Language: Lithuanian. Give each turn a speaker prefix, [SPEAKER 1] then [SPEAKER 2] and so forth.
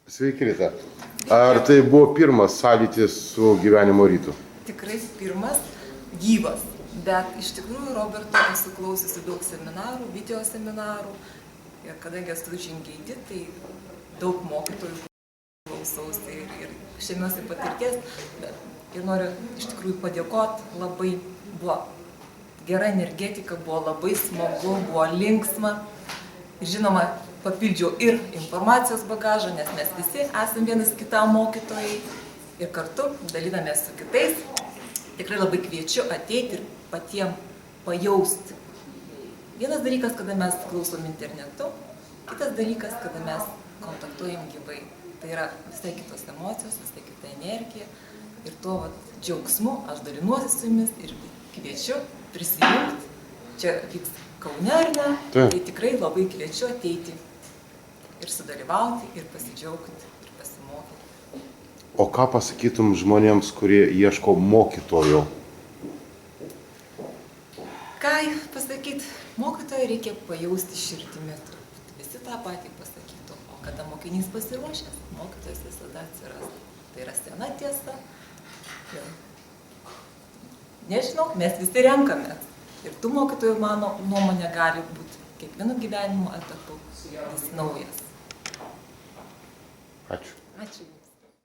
[SPEAKER 1] Sveiki, Rita. Ar tai buvo pirmas sąlytis su gyvenimo rytu?
[SPEAKER 2] Tikrai pirmas, gyvas. Bet iš tikrųjų Roberto esu klausiusi daug seminarų, video seminarų. Ir kadangi esu žingeidi, tai daug mokytojų klausausi ir šėmiuosi patirties. Ir noriu iš tikrųjų padėkoti, labai buvo gera energetika, buvo labai smagu, buvo linksma. Ir žinoma, papildžiau ir informacijos bagažą, nes mes visi esame vienas kitam mokytojai ir kartu dalinamės su kitais. Tikrai labai kviečiu ateiti ir patiems pajausti. Vienas dalykas, kada mes klausom internetu, kitas dalykas, kada mes kontaktuojam gyvai. Tai yra visai kitos emocijos, visai kita energija. Ir tuo džiaugsmu aš dalinuosi su jumis ir kviečiu prisijungti. Čia vyks Kaune, ar ne? Tai tikrai labai kviečiu ateiti ir sudalyvauti, ir pasidžiaugti, ir pasimokyti.
[SPEAKER 1] O ką pasakytum žmonėms, kurie ieško mokytojo?
[SPEAKER 2] Ką pasakyti? Mokytoją reikia pajausti širdimi. Visi tą patį pasakytų. O kada mokinys pasiruošęs, mokytojas visada atsiras. Tai yra sena tiesa. Nežinau, mes visi renkamės. Ir tų mokytojų, mano nuomonė, gali būti kiekvienu gyvenimo etapu vis naujas.
[SPEAKER 1] Ačiū.
[SPEAKER 2] Ačiū.